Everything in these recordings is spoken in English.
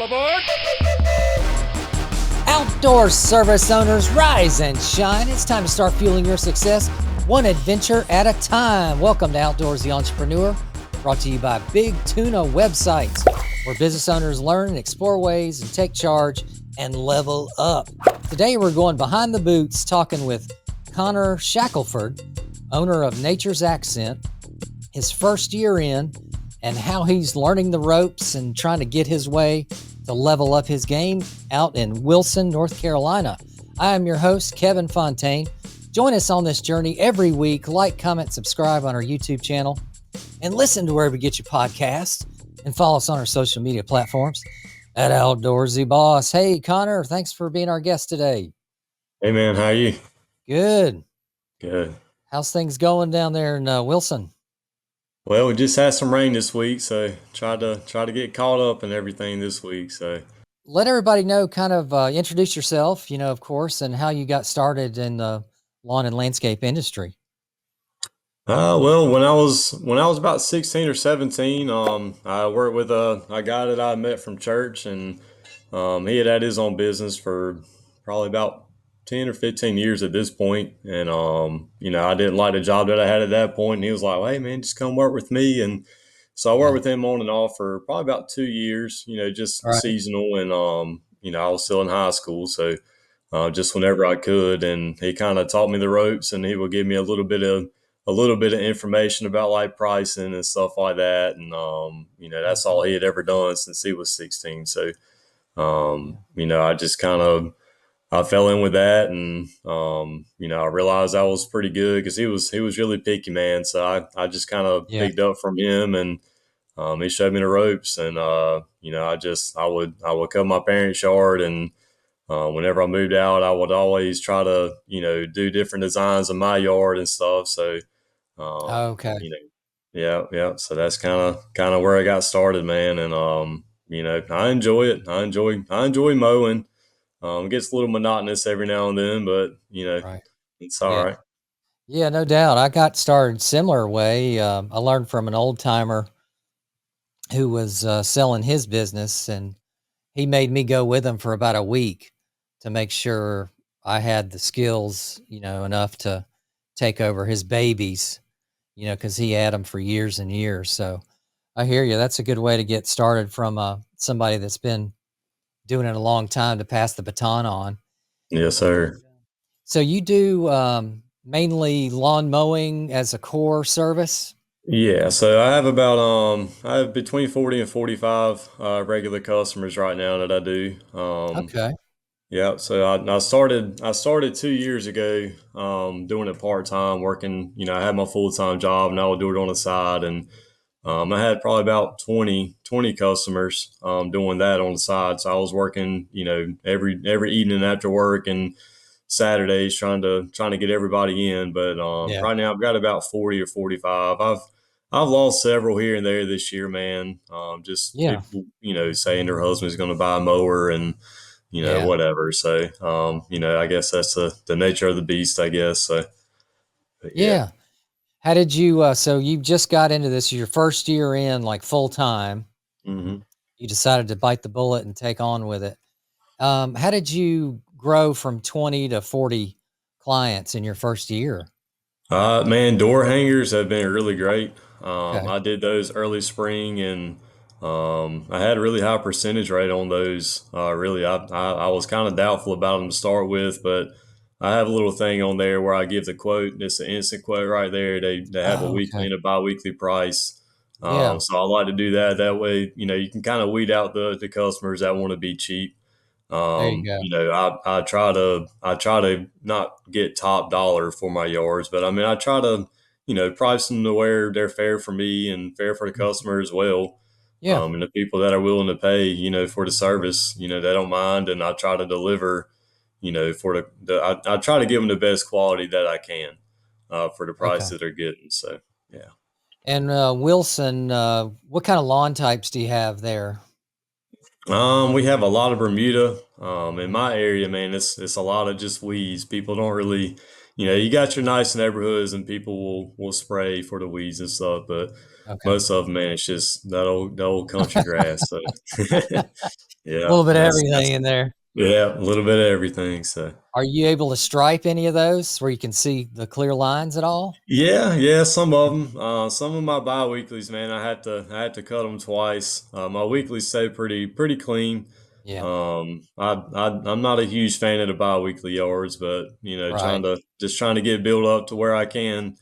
aboard! Outdoor service owners, rise and shine. It's time to start fueling your success one adventure at a time. Welcome to Outdoorsy Entrepreneur, brought to you by Big Tuna Websites, where business owners learn and explore ways and take charge and level up. Today we're going behind the boots, talking with Connor Shackleford, owner of Nature's Accent, his first year in, and how he's learning the ropes and trying to get his way to level up his game out in Wilson, North Carolina. I am your host, Kevin Fontaine. Join us on this journey every week. Like, comment, subscribe on our YouTube channel, and listen to wherever you get your podcasts, and follow us on our social media platforms at Outdoorsy Boss. Hey, Connor, thanks for being our guest today. Hey, man, how are you? Good. Good. How's things going down there in Wilson? Well, we just had some rain this week, so try to get caught up in everything this week. So let everybody know, kind of introduce yourself, of course, and how you got started in the lawn and landscape industry. Well, when I was about 16 or 17, I worked with a guy that I met from church, and he had his own business for probably about 10 or 15 years at this point. And I didn't like the job that I had at that point, and he was like, well, "Hey, man, just come work with me." And so I worked with him on and off for probably about 2 years, just Right. seasonal, and I was still in high school, so just whenever I could. And he kind of taught me the ropes, and he would give me a little bit of information about like pricing and stuff like that. And that's all he had ever done since he was 16. So I just I fell in with that, and I realized I was pretty good because he was really picky, man. So I just kind of picked up from him, and he showed me the ropes. And I would cut my parents' yard, and whenever I moved out, I would always try to do different designs of my yard and stuff. So Okay. yeah. So that's kind of where I got started, man. And I enjoy it. I enjoy mowing. It gets a little monotonous every now and then, but Right. it's all Yeah. right. Yeah, no doubt. I got started similar way. I learned from an old timer who was selling his business, and he made me go with him for about a week to make sure I had the skills, enough to take over his babies, because he had them for years and years. So I hear you. That's a good way to get started from somebody that's been doing it a long time to pass the baton on. Yes, sir. So you do mainly lawn mowing as a core service? Yeah, so I have between 40 and 45 regular customers right now that I do. Okay. Yeah, so I started 2 years ago, doing it part time, working. I had my full time job, and I would do it on the side. And I had probably about 20 customers doing that on the side. So I was working, every evening after work and Saturdays, trying to get everybody in. But Yeah. right now I've got about 40 or 45. I've lost several here and there this year, man. Just Yeah. people, saying their husband's going to buy a mower, and Yeah. whatever. So, I guess that's the nature of the beast, I guess. So, but yeah. Yeah. How did you, so you just got into this, your first year in, like, full time. hmm You decided to bite the bullet and take on with it. How did you grow from 20 to 40 clients in your first year? Man, door hangers have been really great. Okay. I did those early spring, and I had a really high percentage rate on those. Really, I was kind of doubtful about them to start with, but I have a little thing on there where I give the quote. It's an instant quote right there. They have a Oh, weekly okay. and a biweekly price. Yeah. So I like to do that. That way, you can kind of weed out the customers that want to be cheap. There you go. I try to not get top dollar for my yards, but I mean, I try to, price them to where they're fair for me and fair for the Mhm. customer as well. Yeah. And the people that are willing to pay, for the service, they don't mind. And I try to deliver, for I try to give them the best quality that I can, for the price Okay. that they're getting. So, yeah. And Wilson, what kind of lawn types do you have there? We have a lot of Bermuda. In my area, man, it's a lot of just weeds. People don't really, you got your nice neighborhoods and people will spray for the weeds and stuff, but Okay. most of them, man, it's just that old country grass. So A yeah, little bit of that's everything in there. yeah, a little bit of everything. So Are you able to stripe any of those where you can see the clear lines at all? yeah, some of them. Some of my bi-weeklies, man, I had to cut them twice. My weeklies stay pretty clean. Yeah. I'm not a huge fan of the bi-weekly yards, but Right. trying to get built up to where I can,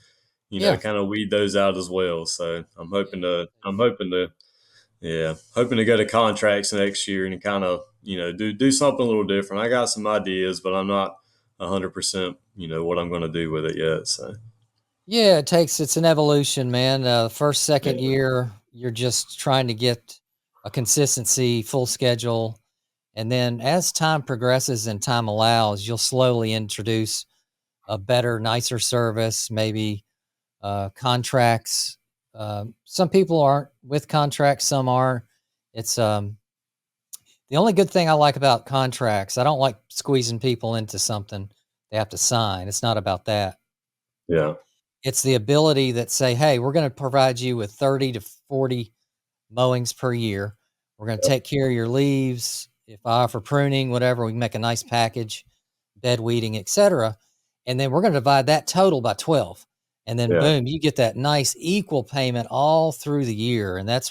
Yeah. kind of weed those out as well. So Yeah. hoping to go to contracts next year and kind of, do something a little different. I got some ideas, but I'm not 100%, what I'm going to do with it yet. So Yeah, it's an evolution, man. First, second yeah, year, you're just trying to get a consistency, full schedule. And then as time progresses and time allows, you'll slowly introduce a better, nicer service, maybe contracts. Some people aren't with contracts, some are. It's the only good thing I like about contracts. I don't like squeezing people into something they have to sign. It's not about that. yeah, It's the ability that say, hey, we're going to provide you with 30 to 40 mowings per year. We're going to take care of your leaves. If I offer pruning, whatever, we can make a nice package, bed weeding, etc. And then we're going to divide that total by 12. And then yeah. boom, you get that nice equal payment all through the year. And that's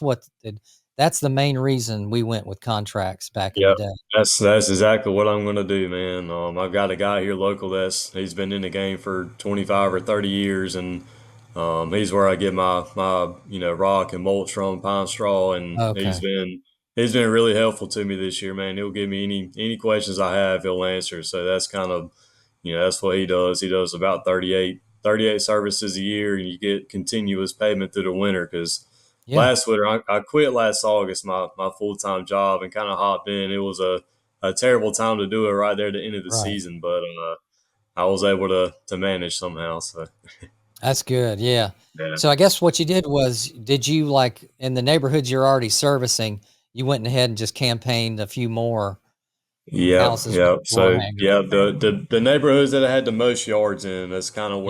the main reason we went with contracts back in the Yep, day. that's exactly what I'm gonna do, man. I've got a guy here local he's been in the game for 25 or 30 years, and he's where I get my rock and mulch from, pine straw, and Okay. he's been really helpful to me this year, man. He'll give me any questions I have, he'll answer. So that's kind of that's what he does. He does about 38 services a year, and you get continuous payment through the winter because Yeah. last winter I quit last August my full time job and kind of hopped in. It was a terrible time to do it right there at the end of the Right. season, but I was able to manage somehow. So That's good, yeah. yeah, So I guess what you did was, did you like in the neighborhoods you're already servicing, you went ahead and just campaigned a few more yeah, houses with yeah. the door So hanger? yeah, the neighborhoods that I had the most yards in, Yeah. that's kind of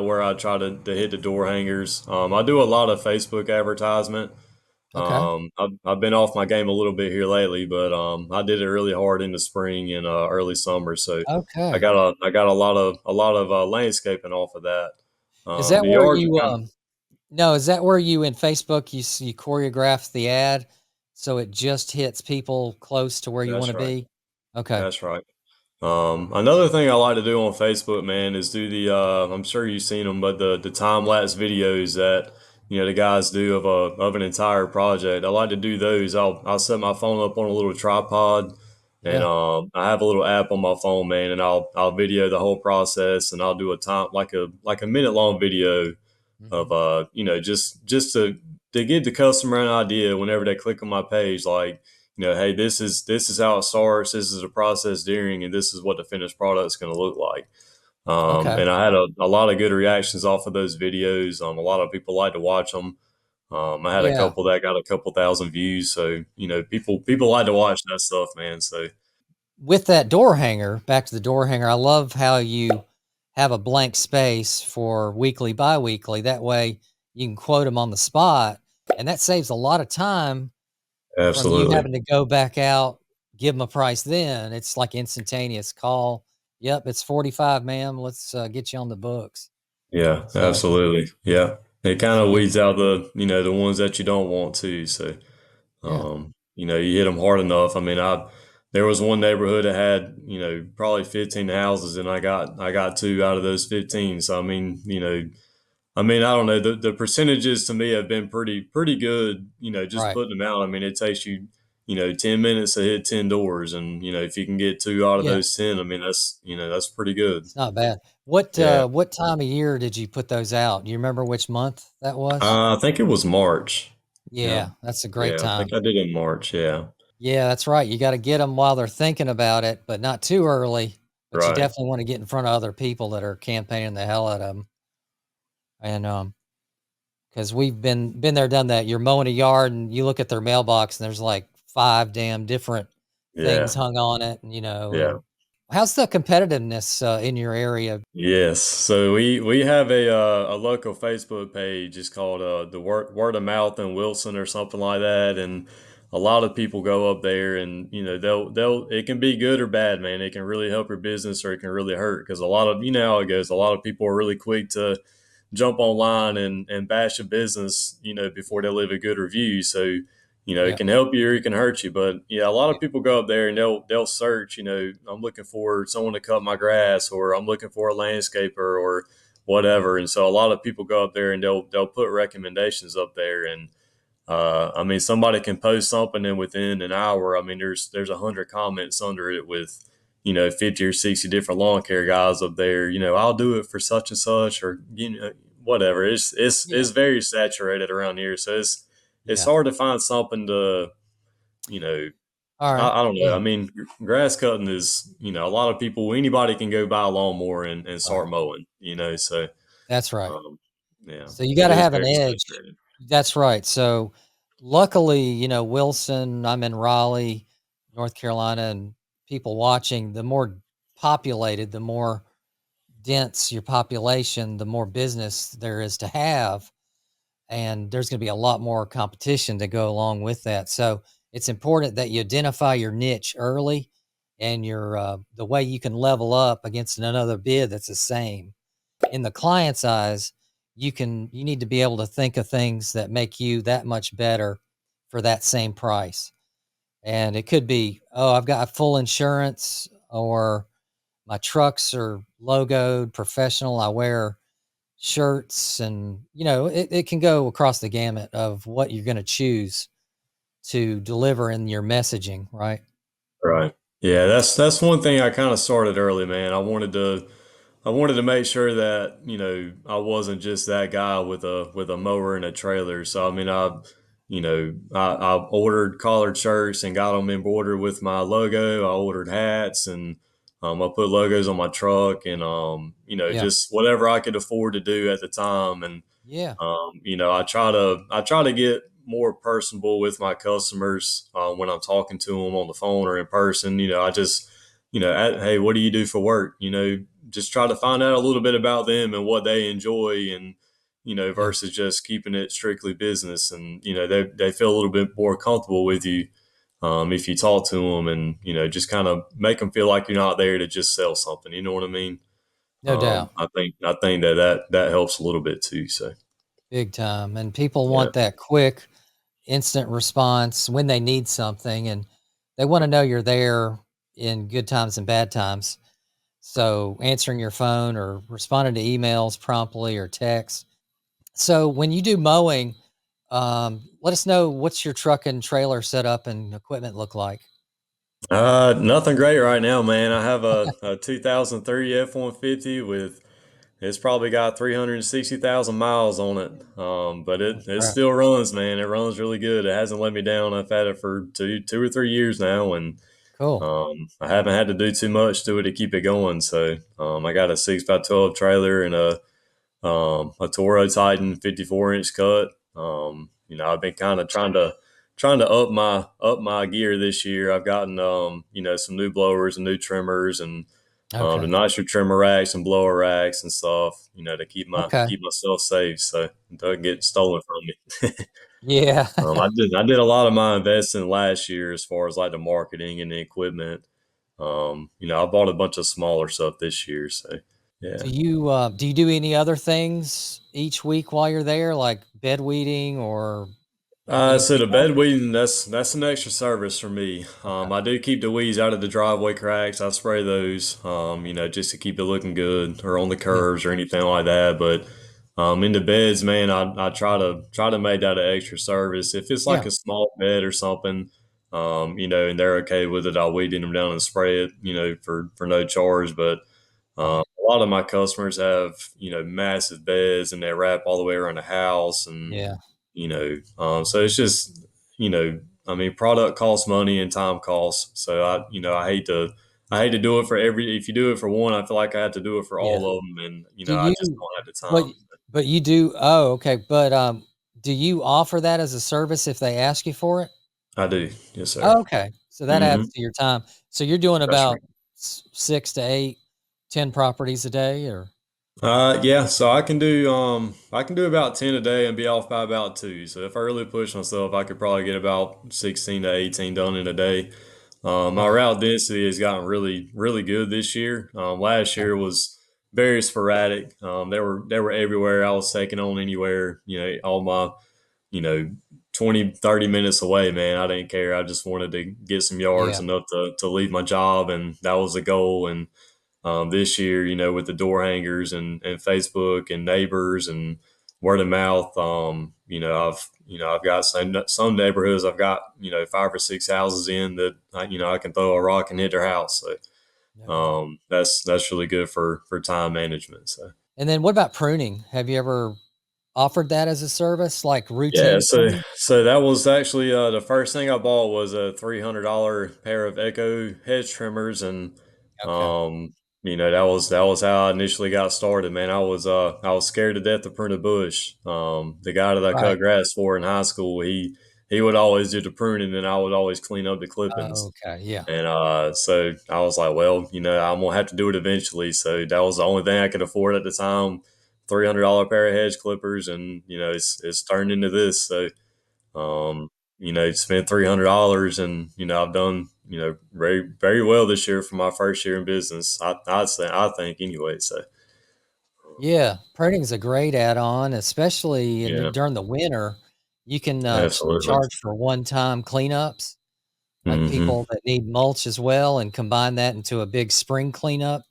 where I try to hit the door hangers. I do a lot of Facebook advertisement. Okay. I've been off my game a little bit here lately, but I did it really hard in the spring and early summer. So Okay. I got a lot of landscaping off of that. Is that The where yards you, are kind of no, is that where you in Facebook, you choreograph the ad so it just hits people close to where you that's wanna right. be? Okay. That's right. Another thing I like to do on Facebook, man, is do I'm sure you've seen them, but the time lapse videos that the guys do of an entire project. I like to do those. I'll set my phone up on a little tripod, and Yeah. I have a little app on my phone, man, and I'll video the whole process, and I'll do a time like a minute long video Mhm. of just to give the customer an idea whenever they click on my page, like hey, this is how it starts, this is the process during, and this is what the finished product is going to look like. Okay. And I had a lot of good reactions off of those videos. A lot of people like to watch them. I had a Yeah. couple that got a couple thousand views, so people like to watch that stuff, man. So With that door hanger, back to the door hanger, I love how you have a blank space for weekly, biweekly. That way you can quote them on the spot, and that saves a lot of time from you absolutely, having to go back out, give them a price then. It's like instantaneous call. Yep, it's 45, ma'am. Let's get you on the books. yeah, So, absolutely, yeah. It kind of yeah, weeds out the ones that you don't want to. So yeah, you hit them hard enough. I mean, there was one neighborhood that had, probably 15 houses, and I got two out of those 15. So I don't know. The percentages to me have been pretty good. Just right. putting them out. I mean, it takes you, 10 minutes to hit 10 doors, and if you can get two out of Yeah, those 10, I mean, that's pretty good. it's not bad. Yeah. What time of year did you put those out? Do you remember which month that was? I think it was March. Yeah. Yeah, that's a great Yeah. I time. think I did in March. Yeah. Yeah, that's right. You gotta get them while they're thinking about it, but not too early. But you Right. definitely wanna get in front of other people that are campaigning the hell out of them. And, because 'cause we've been there, done that. You're mowing a yard and you look at their mailbox and there's like 5 damn different things Yeah. hung on it, Yeah. How's the competitiveness in your area? Yes. So we have a local Facebook page. It's called the Word of Mouth in Wilson or something like that, and a lot of people go up there, and they'll it can be good or bad, man. It can really help your business or it can really hurt because a lot of how it goes. A lot of people are really quick to jump online and bash a business, before they leave a good review. So, it Yeah, can help you or it can hurt you. But yeah, a lot yeah, of people go up there and they'll search, I'm looking for someone to cut my grass or I'm looking for a landscaper or whatever. And so a lot of people go up there and they'll put recommendations up there and I mean, somebody can post something and within an hour, I mean, there's 100 comments under it with, 50 or 60 different lawn care guys up there. I'll do it for such and such, or whatever. It's yeah, very saturated around here, so it's yeah. hard to find something to, you know, All right. I don't know. I Yeah. mean, grass cutting is, a lot of people, anybody can go buy a lawnmower and start Right. mowing. So That's right. um, yeah, So you got it to is have an very edge. saturated. That's right. So luckily, Wilson, I'm in Raleigh, North Carolina, and people watching, the more populated, the more dense your population, the more business there is to have. And there's going to be a lot more competition to go along with that. So it's important that you identify your niche early and the way you can level up against another bid that's the same. In the client's eyes, you need to be able to think of things that make you that much better for that same price. And it could be, oh, I've got full insurance, or my trucks are logoed professional. I wear shirts, and it can go across the gamut of what you're going to choose to deliver in your messaging, right? Right. Yeah, that's one thing I kind of started early, man. I wanted to make sure that, I wasn't just that guy with a mower and a trailer. So I mean, I ordered collared shirts and got them embroidered with my logo. I ordered hats and I put logos on my truck and Yeah, just whatever I could afford to do at the time. And yeah, I try to get more personable with my customers when I'm talking to them on the phone or in person. I just, hey, what do you do for work? Just try to find out a little bit about them and what they enjoy, and yeah. versus just keeping it strictly business. And they feel a little bit more comfortable with you if you talk to them, and just kind of make them feel like you're not there to just sell something. You know what I mean? No doubt. I think that helps a little bit too. So Big time. And people yeah. want that quick, instant response when they need something, and they want to know you're there in good times and bad times. So answering your phone or responding to emails promptly or text. So when you do mowing, let us know what's your truck and trailer setup and equipment look like. Nothing great right now, man. I have a 2003 F-150 with it's probably got 360,000 miles on it. But Oh, it crap. still runs, man. It runs really good. It hasn't let me down. I've had it for two or 3 years now, and Cool. I haven't had to do too much to it to keep it going. So I got a 6x12 trailer and a Toro Titan 54-inch cut. I've been kind of trying to up my gear this year. I've gotten some new blowers and new trimmers and the Okay. nicer trimmer racks and blower racks and stuff. To keep my Okay. keep myself safe so it doesn't get stolen from me. Yeah. I did a lot of my investing last year as far as like the marketing and the equipment. I bought a bunch of smaller stuff this year. So yeah. Do you do any other things each week while you're there, like bed weeding or So anything the else? bed weeding, that's an extra service for me. Okay. I do keep the weeds out of the driveway cracks. I spray those, just to keep it looking good, or on the Yeah. curves or anything like that. But in the beds, man, I try to make that an extra service. If it's like Yeah. a small bed or something, and they're okay with it, I'll weed them down and spray it, for no charge. But Right. a lot of my customers have, massive beds and they wrap all the way around the house and Yeah. so it's just, I mean, product costs money and time costs. So I hate to do it for if you do it for one, I feel like I have to do it for Yeah. all of them. And, Do I just you don't have the but time. but you do oh, okay. But do you offer that as a service if they ask you for it? I do. Yes, sir. Oh, okay. So that Hmm. adds to your time. So you're doing That's about right. six to eight, 10 properties a day, or Yeah, so I can do about 10 a day and be off by about 2. So if I really push myself, I could probably get about 16 to 18 done in a day. My right? route density has gotten really good this year. Last Okay. year was very sporadic. They were everywhere. I was taking on anywhere, all my, you know, 20 30 minutes away, man. I didn't care. I just wanted to get some yards Yeah. enough to leave my job, and that was the goal. And this year, with the door hangers and Facebook and neighbors and word of mouth, I've got some neighborhoods. I've got 5 or 6 houses in that I can throw a rock and hit their house. So No doubt. that's really good for time management. So. And then what about pruning? Have you ever offered that as a service, like Yeah, routine so pruning? so that was actually the first thing I bought was a $300 pair of Echo hedge trimmers, and Okay. um, that was how I initially got started. Man, I was scared to death to prune a bush. The guy that I Right. cut grass for in high school, he would always do the pruning, and I would always clean up the clippings. Okay. Yeah. And so I was like, well, I'm gonna have to do it eventually. So that was the only thing I could afford at the time. $300 pair of hedge clippers, and it's turned into this. So um, spent $300, and I've done very very well this year for my first year in business. I think anyway. So Yeah. Pruning is a great add-on, especially yeah, during the winter. You can absolutely. charge for one-time cleanups, like Hmm. people that need mulch as well, and combine that into a big spring cleanup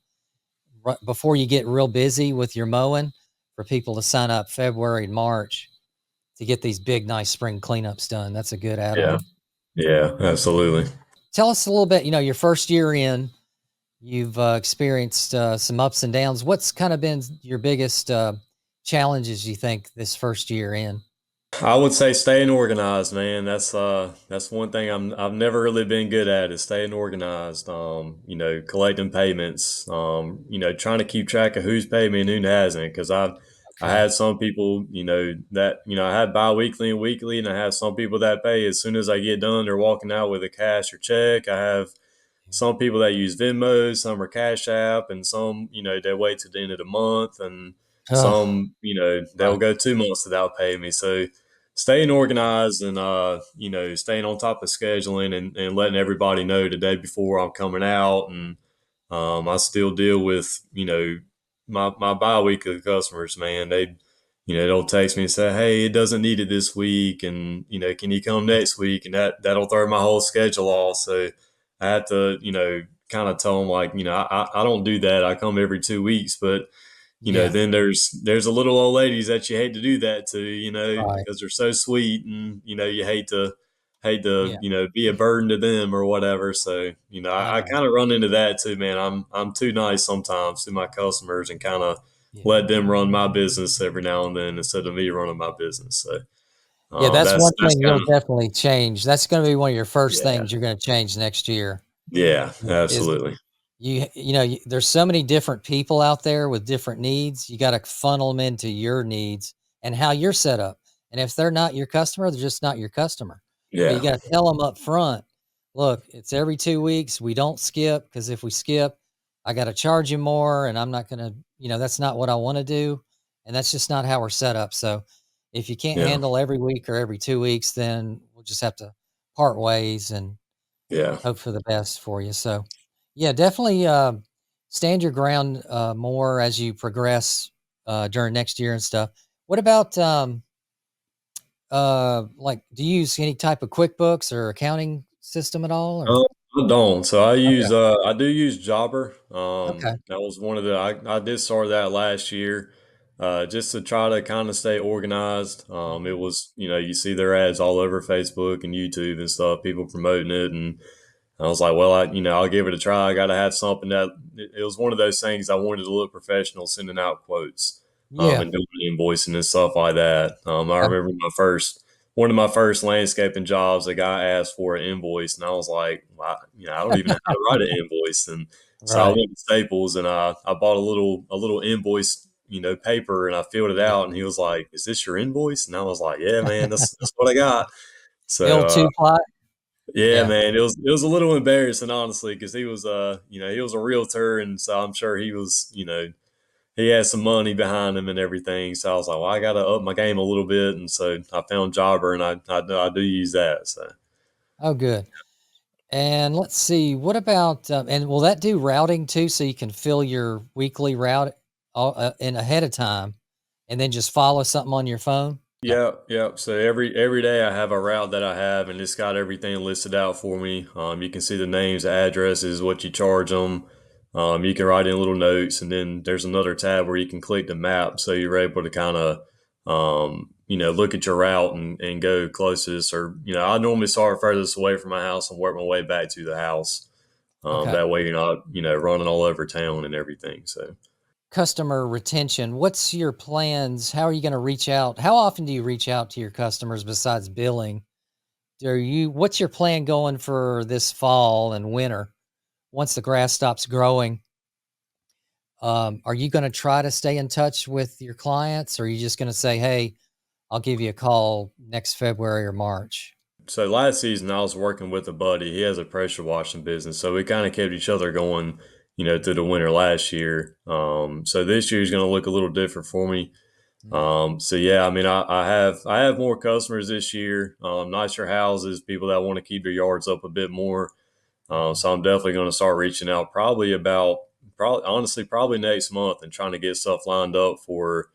before you get real busy with your mowing, for people to sign up February and March to get these big, nice spring cleanups done. That's a good Yeah, add-on. yeah, absolutely. Tell us a little bit, your first year in, you've experienced some ups and downs. What's kind of been your biggest challenges, you think, this first year in? I would say staying organized, man. That's one thing I've never really been good at, is staying organized. Collecting payments. Trying to keep track of who's paid me and who hasn't. Because I Okay. had some people, that I had biweekly and weekly, and I have some people that pay as soon as I get done. They're walking out with a cash or check. I have some people that use Venmo, some are Cash App, and some, they wait to the end of the month, and Oh, some, they'll right. go 2 months without paying me. So staying organized and, staying on top of scheduling and letting everybody know the day before I'm coming out. And I still deal with, my bi-weekly customers, man. They'll text me and say, hey, it doesn't need it this week. And, can you come next week? And that'll throw my whole schedule off. So I have to, kind of tell them, like, I don't do that. I come every 2 weeks, but Yeah. then there's a little old ladies that you hate to do that to, Right. because they're so sweet, and you hate to Yeah. be a burden to them or whatever. So I I know. kind of run into that too, man. I'm too nice sometimes to my customers, and kind of Yeah. let them run my business every now and then instead of me running my business. So Yeah. That's that's one that's thing kind you'll of, definitely change. That's going to be one of your first yeah, things you're going to change next year. yeah, Is absolutely, there's so many different people out there with different needs. You got to funnel them into your needs and how you're set up. And if they're not your customer, they're just not your customer. So you yeah, got to tell them up front, look, it's every 2 weeks. We don't skip, because if we skip, I got to charge you more, and I'm not going to, that's not what I want to do. And that's just not how we're set up. So if you can't yeah, handle every week or every 2 weeks, then we'll just have to part ways and yeah. hope for the best for you. So, yeah, definitely stand your ground more as you progress during next year and stuff. What about like, do you use any type of QuickBooks or accounting system at all? Or I don't. So okay, I do use Jobber. okay, That was one of the I did start that last year, just to try to kind of stay organized. It hmm, was, you see their ads all over Facebook and YouTube and stuff, people promoting it, and I was like, well, I'll give it a try. I got to have something that it was one of those things. I wanted to look professional, sending out quotes, yeah, and doing invoicing and stuff like that. I okay, remember one of my first landscaping jobs. A guy asked for an invoice, and I was like, well, I don't even know how to write an invoice. And so I right, went to Staples, and I bought a little invoice, paper, and I filled it yeah, out. And he was like, "Is this your invoice?" And I was like, "Yeah, man, that's what I got." the So old two ply. Yeah, Yeah. man, it was a little embarrassing, honestly, because he was he was a realtor, and so I'm sure he was, he had some money behind him and everything. So I was like, well, I got to up my game a little bit, and so I found Jobber, and I do use that. So Oh, good. And let's see, what about, and will that do routing too? So you can fill your weekly route in ahead of time and then just follow something on your phone? Yeah. yeah, yeah. So every day I have a route that I have, and it's got everything listed out for me. You can see the names, addresses, what you charge them. You can write in little notes, and then there's another tab where you can click the map, so you're able to kind of look at your route and go closest. Or I normally start furthest away from my house and work my way back to the house. Okay. That way you're not running all over town and everything. So. Customer retention. What's your plans? How are you going to reach out? How often do you reach out to your customers besides billing? What's your plan going for this fall and winter? Once the grass stops growing, are you going to try to stay in touch with your clients, or are you just going to say, "Hey, I'll give you a call next February or March"? So last season, I was working with a buddy. He has a pressure washing business, so we kind of kept each other going, through the winter last year. So this year is going to look a little different for me. Mm. So yeah, I mean, I have more customers this year, nicer houses, people that want to keep their yards up a bit more. Mhm. So I'm definitely going to start reaching out, probably honestly, probably next month, and trying to get stuff lined up for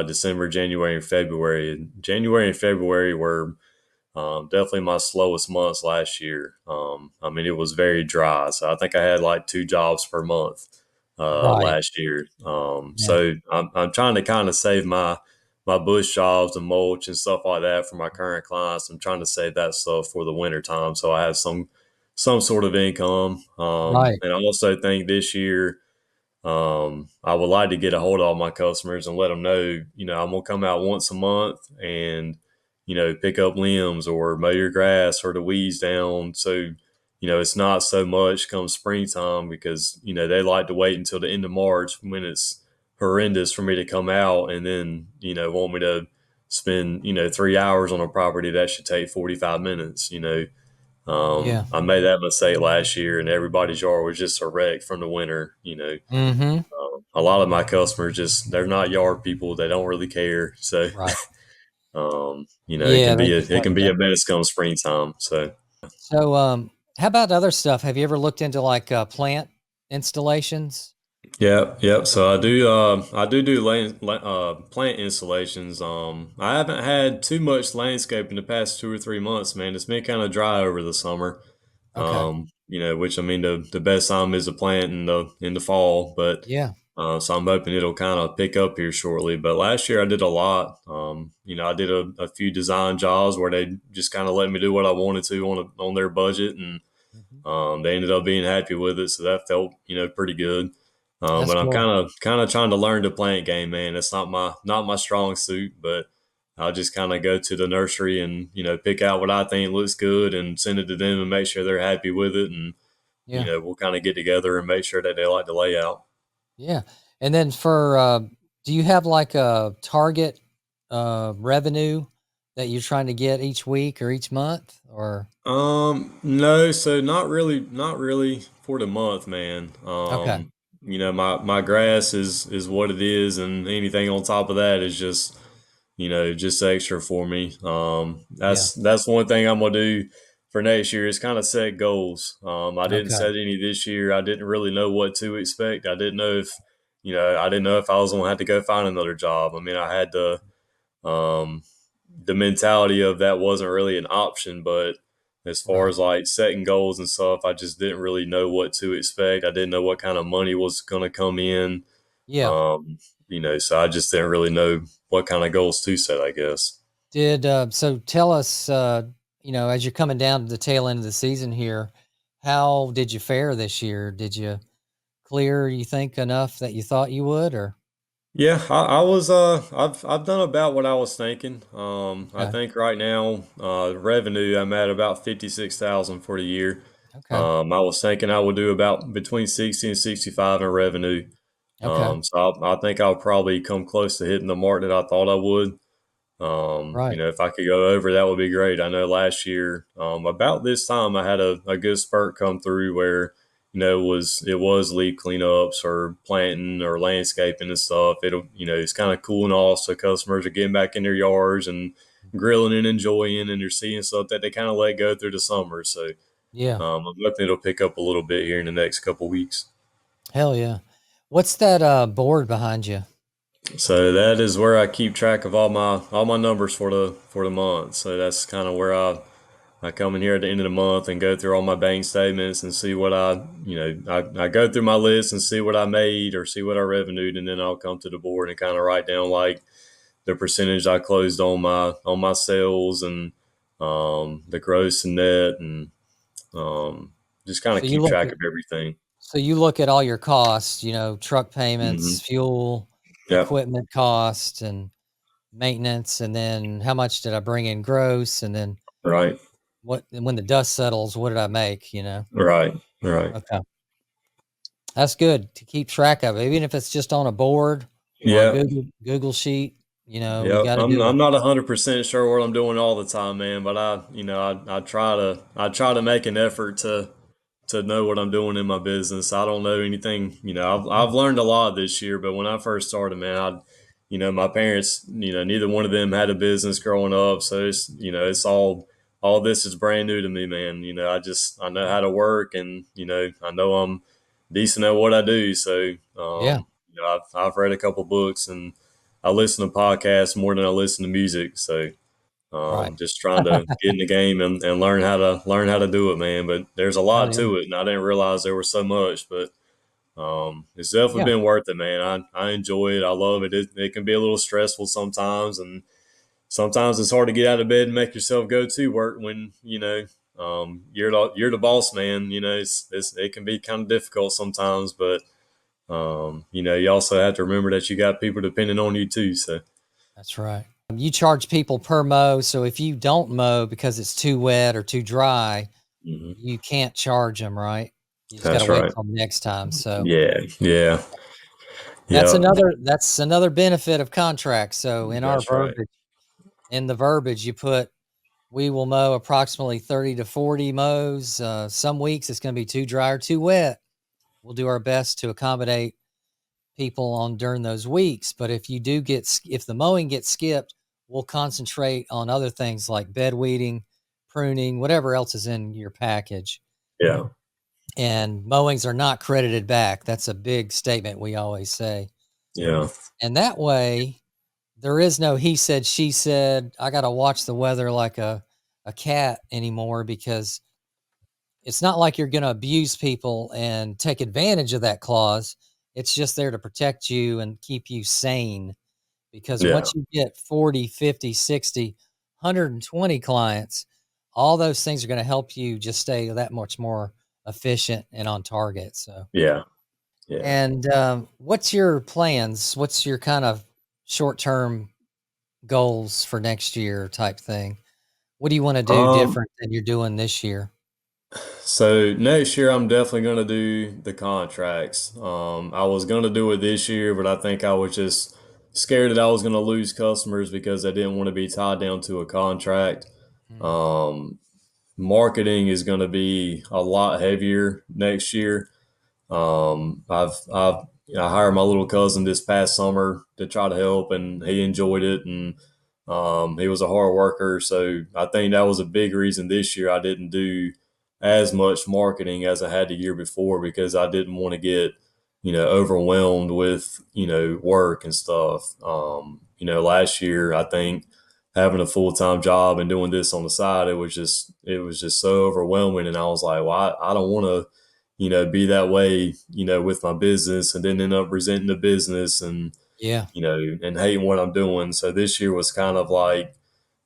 December, January, and February. January and February were definitely my slowest months last year. I mean, it was very dry. So I think I had like 2 jobs per month Right. last year. Yeah. So I'm trying to kind of save my bush jobs and mulch and stuff like that for my current clients. I'm trying to save that stuff for the winter time, so I have some sort of income. Right. And I also think this year I would like to get a hold of all my customers and let them know, I'm gonna come out once a month and, pick up limbs or mow your grass or the weeds down. So, it's not so much come springtime because, they like to wait until the end of March when it's horrendous for me to come out and then, want me to spend, 3 hours on a property that should take 45 minutes. Yeah. I made that mistake last year and everybody's yard was just a wreck from the winter. Mhm. A lot of my customers they're not yard people. They don't really care. So, Right. it Yeah, can they be a just it like can be that. a mess come springtime. So, So, how about other stuff? Have you ever looked into like plant installations? yeah, yep. So I do plant installations. I haven't had too much landscape in the past 2 or 3 months, man. It's been kind of dry over the summer. Okay. Which I mean the best time is to plant in the fall, but Yeah. so I'm hoping it'll kind of pick up here shortly. But last year I did a lot. I did a few design jobs where they just kind of let me do what I wanted to on their budget, and Mhm. they ended up being happy with it, so that felt pretty good. That's But I'm cool. kind of trying to learn the plant game, man. It's not my strong suit, but I'll just kind of go to the nursery and pick out what I think looks good and send it to them and make sure they're happy with it, and Yeah. we'll kind of get together and make sure that they like the layout. Yeah. And then for do you have like a target revenue that you're trying to get each week or each month or No, so not really for the month, man. okay. My grass is what it is, and anything on top of that is just extra for me. Yeah. That's one thing I'm gonna do for next year is kind of set goals. I didn't Okay. set any this year. I didn't really know what to expect. I didn't know if I was gonna have to go find another job. I mean, I had um, the mentality of that wasn't really an option, but as far Right. as like setting goals and stuff, I just didn't really know what to expect. I didn't know what kind of money was going to come in. Yeah. So I just didn't really know what kind of goals to set, I guess. Did so tell us as you're coming down to the tail end of the season here, how did you fare this year? Did you clear you think enough that you thought you would or Yeah, I've done about what I was thinking. I okay. think right now, revenue I'm at about 56,000 for the year. Okay. I was thinking I would do about between 60 and 65 in revenue. Okay. So I think I'll probably come close to hitting the mark that I thought I would. Right. If I could go over, that would be great. I know last year, about this time, I had a good spurt come through where, it was leaf cleanups or planting or landscaping and stuff. It's kind of cooling off. So customers are getting back in their yards and grilling and enjoying, and they're seeing stuff that they kind of let go through the summer. So, Yeah. I'm hoping it'll pick up a little bit here in the next couple weeks. Hell yeah. What's that board behind you? So that is where I keep track of all my numbers for the month. So that's kind of where I come in here at the end of the month and go through all my bank statements and see what I go through my list and see what I made or see what I revenued, and then I'll come to the board and kind of write down like the percentage I closed on my sales and the gross and net, and just kind of So you keep look track at of everything. so you look at all your costs, truck Hmm. payments, fuel, Yep. equipment cost, and maintenance, and then how much did I bring in gross, and then Right. when the dust settles, what did I make, Right. Right. Okay. That's good to keep track of, even if it's just on a board or a Yeah. Google sheet, you Yep, got to I'm do I'm it. not 100% sure what I'm doing all the time, man. But I try to make an effort to know what I'm doing in my business. I don't know anything. I've learned a lot this year, but when I first started, man, my parents, neither one of them had a business growing up, so it's all this is brand new to me, man. I know how to work, and I know I'm decent at what I do. So, Yeah, I've read a couple books, and I listen to podcasts more than I listen to music. So, right. just trying to get in the game and learn how to do it, man. But there's a Hell lot yeah. to it, and I didn't realize there was so much. But it's definitely Yeah, been worth it, man. I enjoy it. I love it. It can be a little stressful sometimes, and sometimes it's hard to get out of bed and make yourself go to work when you're the boss man. It can be kind of difficult sometimes, but you also have to remember that you got people depending on you too. So. that's right. You charge people per mow, so if you don't mow because it's too wet or too dry, Mhm. you can't charge them, right? You just got to That's wait right. till next time. So Yeah, yeah, that's yeah. another benefit of contracts. So That's right. in the verbiage, you put, we will mow approximately 30 to 40 mows. Some weeks it's going to be too dry or too wet. We'll do our best to accommodate people on during those weeks. But if the mowing gets skipped, we'll concentrate on other things like bed weeding, pruning, whatever else is in your package. Yeah, And mowings are not credited back. That's a big statement we always say. yeah, And that way, there is no he said, she said, I got to watch the weather like a cat anymore, because it's not like you're going to abuse people and take advantage of that clause. It's just there to protect you and keep you sane, because yeah, once you get 40, 50, 60, 120 clients, all those things are going to help you just stay that much more efficient and on target. So, yeah, yeah. and what's your plans? What's your kind of short term goals for next year type thing? What do you want to do Um, different than you're doing this year? so next year I'm definitely gonna do the contracts. I was gonna do it this year, but I think I was just scared that I was gonna lose customers because I didn't want to be tied down to a contract. Mm, Um, Marketing is gonna be a lot heavier next year. I hired my little cousin this past summer to try to help, and he enjoyed it, and he was a hard worker. So I think that was a big reason this year I didn't do as much marketing as I had the year before, because I didn't want to get overwhelmed with work and stuff. Last year I think having a full time job and doing this on the side, it was just so overwhelming, and I was like, well, I don't want to be that way, with my business, and then end up resenting the business, and, yeah. and hating what I'm doing. So this year was kind of like,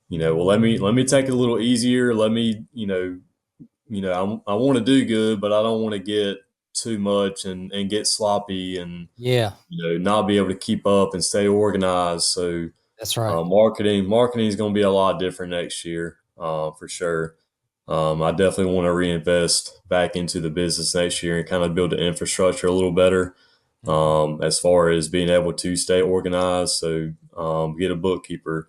well, let me take it a little easier. Let me, I want to do good, but I don't want to get too much and get sloppy, and, Yeah. not be able to keep up and stay organized. So, That's right. marketing is going to be a lot different next year, for sure. I definitely want to reinvest back into the business next year and kind of build the infrastructure a little better, Mhm. as far as being able to stay organized. So, get a bookkeeper,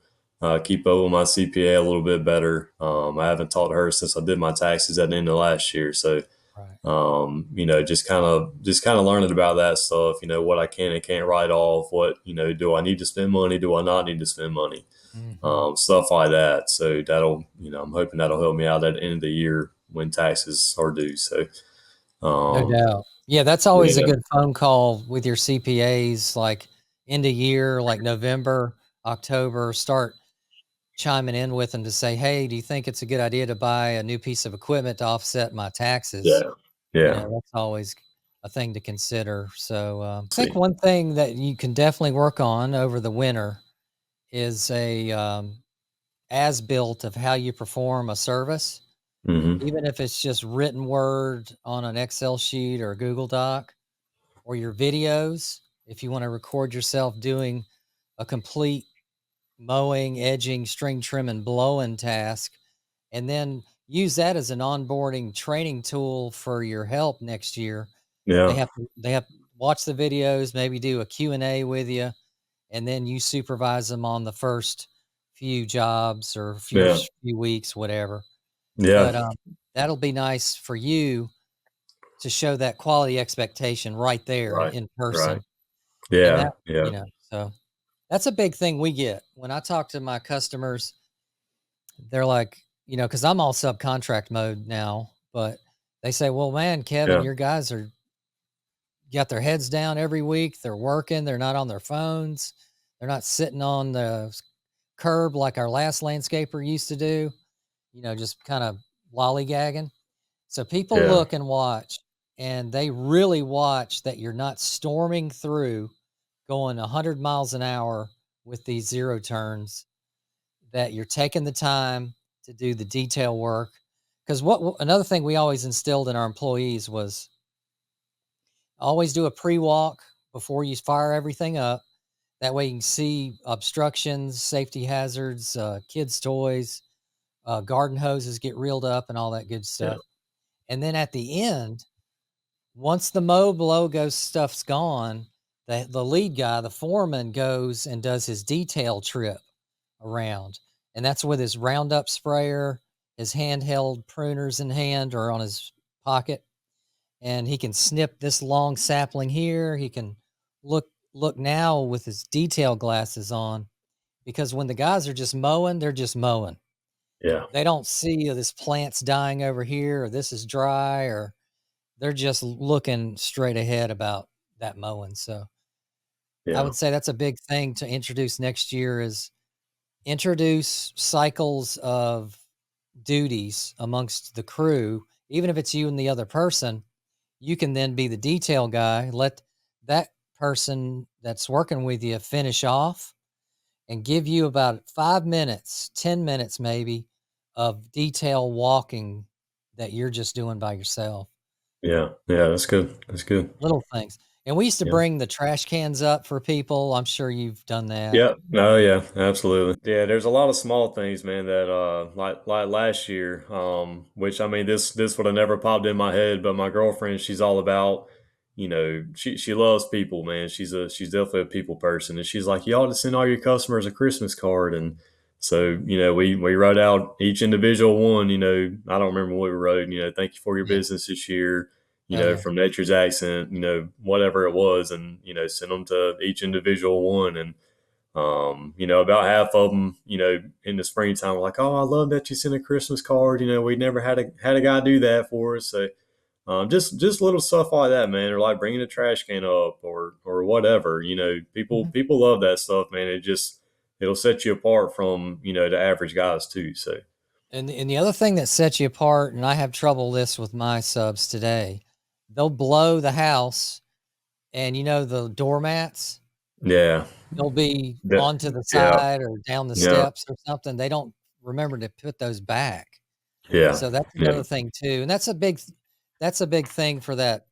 keep up with my CPA a little bit better. I haven't talked to her since I did my taxes at the end of last year. So, Right. just kind of learning about that stuff, what I can and can't write off, what, do I need to spend money? Do I not need to spend money? Hmm. Stuff like that. So that'll, I'm hoping that'll help me out at the end of the year when taxes are due. So, No um, doubt. Yeah, that's always a yeah, good phone call with your CPAs, like end of year, like November, October, start chiming in with them to say, "Hey, do you think it's a good idea to buy a new piece of equipment to offset my taxes?" yeah, yeah. That's always a thing to consider. So, I think See. one thing that you can definitely work on over the winter is a as built of how you perform a service, Hmm. even if it's just written word on an Excel sheet or a Google Doc, or your videos. If you want to record yourself doing a complete mowing, edging, string trim, and blowing task, and then use that as an onboarding training tool for your help next year. Yeah, They have to watch the videos, maybe do a Q&A with you, and then you supervise them on the first few jobs or yeah, few weeks, whatever. yeah. But that'll be nice for you to show that quality expectation right there Right, in right. person. And Yeah, that, yeah, so that's a big thing we get when I talk to my customers. They're like, because I'm all subcontract mode now, but they say, "Well, man, Kevin, yeah, your guys are got their heads down every week. They're working. They're not on their phones. They're not sitting on the curb like our last landscaper used to do. Just kind of lollygagging." So people yeah, look and watch, and they really watch that you're not storming through going 100 miles an hour with these zero turns, that you're taking the time to do the detail work. Because another thing we always instilled in our employees was always do a pre-walk before you fire everything up. That way you can see obstructions, safety hazards, kids' toys, garden hoses get reeled up, and all that good yeah, stuff. And then at the end, once the mow blow goes stuff's gone, the lead guy, the foreman, goes and does his detail trip around. And that's with his Roundup sprayer, his handheld pruners in hand or on his pocket. And he can snip this long sapling here. He can look now with his detail glasses on, because when the guys are just mowing, they're just mowing. yeah, They don't see, this plant's dying over here, or this is dry, or they're just looking straight ahead about that mowing. So I yeah, would say that's a big thing to introduce next year, is introduce cycles of duties amongst the crew. Even if it's you and the other person, you can then be the detail guy. Let that person that's working with you finish off and give you about 5 minutes, 10 minutes maybe, of detail walking that you're just doing by yourself. yeah, yeah. That's good. That's good. Little things. And we used to Yeah. bring the trash cans up for people. I'm sure you've done that. Yeah. No, yeah, absolutely. Yeah, there's a lot of small things, man, that like last year, which I mean this would have never popped in my head, but my girlfriend, she's all about, she loves people, man. She's definitely a people person. And she's like, you ought to send all your customers a Christmas card. And so, we wrote out each individual one, I don't remember what we wrote, thank you for your Yeah. business this year, Oh, yeah. from Nature's Accent, whatever it was, and send them to each individual one. And about half of them, in the springtime, were like, "Oh, I love that you sent a Christmas card." We never had a guy do that for us. So, just little stuff like that, man, or like bringing a trash can up, or whatever. People Mhm. people love that stuff, man. It'll set you apart from the average guys too. So, And the other thing that sets you apart, and I have trouble this with my subs today, they'll blow the house, and the doormats, yeah, they'll be that, onto the yeah, side or down the yeah, steps or something. They don't remember to put those back. yeah, So that's yeah, another thing too. And that's a big thing for that,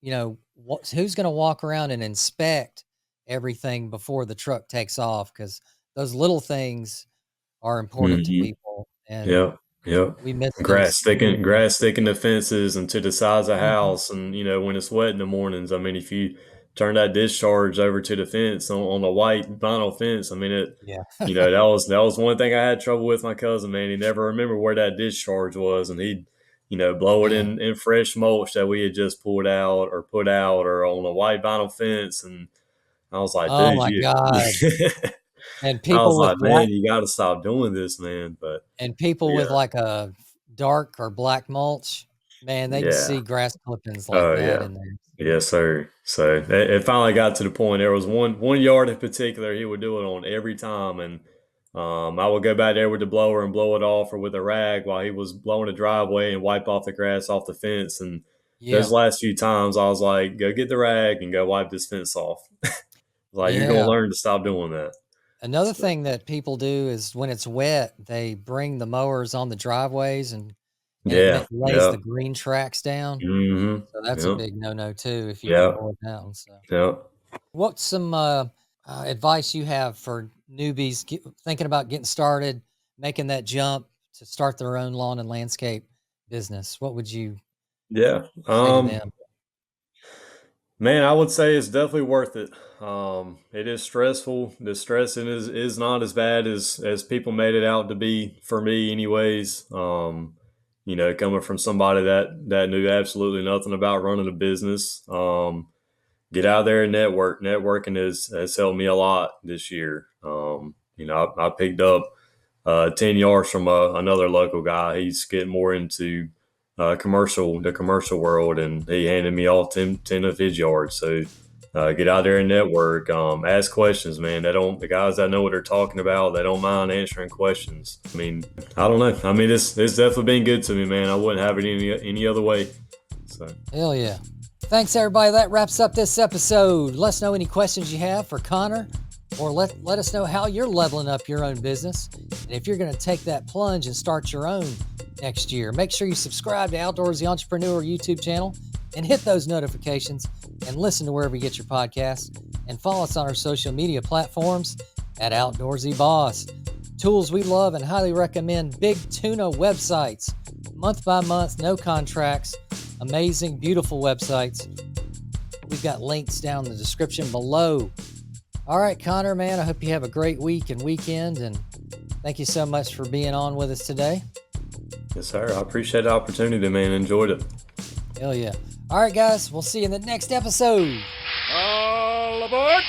who's going to walk around and inspect everything before the truck takes off, because those little things are important to hmm, people, and yeah, yeah. we miss Grass those little sticking, things. grass sticking to fences and to the sides of the Mhm. house, and when it's wet in the mornings. I mean, if you turn that discharge over to the fence on the white vinyl fence. I mean, Yeah. that was one thing I had trouble with my cousin, man. He never remembered where that discharge was, and he'd, blow it Man. in fresh mulch that we had just pulled out or put out or on a white vinyl fence. And I was like, Oh dude, my God. And I was people with like, man, black you got to stop doing this, man. But and people with yeah, like a dark or black mulch, man, they can yeah. see grass clippings like Oh that yeah. in there. Yes, sir. So it finally got to the point. There was one yard in particular he would do it on every time, and I would go back there with the blower and blow it off, or with a rag while he was blowing the driveway and wipe off the grass off the fence. And those Yeah. last few times, I was like, "Go get the rag and go wipe this fence off." Like, you're gonna Yeah. learn to stop doing that. Another So thing that people do is when it's wet, they bring the mowers on the driveways and it yeah, lays the yep, green tracks down. So that's a yep, big no-no too if you can yep, avoid that one. So, yep. what's some advice you have for newbies thinking about getting started, making that jump to start their own lawn and landscape business? What would you Yeah. say to them? Man, I would say it's definitely worth it. It is stressful. The stressing is not as bad as people made it out to be for me, anyways. Coming from somebody that knew absolutely nothing about running a business. Get out there and network. Networking has helped me a lot this year. I picked up 10 yards from another local guy. He's getting more into the commercial world, and he handed me all 10 of his yards. So get out there and network. Ask questions, man. The guys that know what they're talking about, they don't mind answering questions. I mean, I don't know. I mean, it's definitely been good to me, man. I wouldn't have it any other way. So. Hell yeah. Thanks, everybody. That wraps up this episode. Let us know any questions you have for Connor, or let us know how you're leveling up your own business. And if you're going to take that plunge and start your own next year, make sure you subscribe to Outdoorsy Entrepreneur YouTube channel and hit those notifications and listen to wherever you get your podcasts. And follow us on our social media platforms at Outdoorsy Boss. Tools we love and highly recommend: Big Tuna websites, month by month, no contracts, amazing, beautiful websites. We've got links down in the description below. All right, Connor, man, I hope you have a great week and weekend, and thank you so much for being on with us today. Yes, sir. I appreciate the opportunity, man. Enjoyed it. Hell yeah. All right, guys, we'll see you in the next episode. All aboard!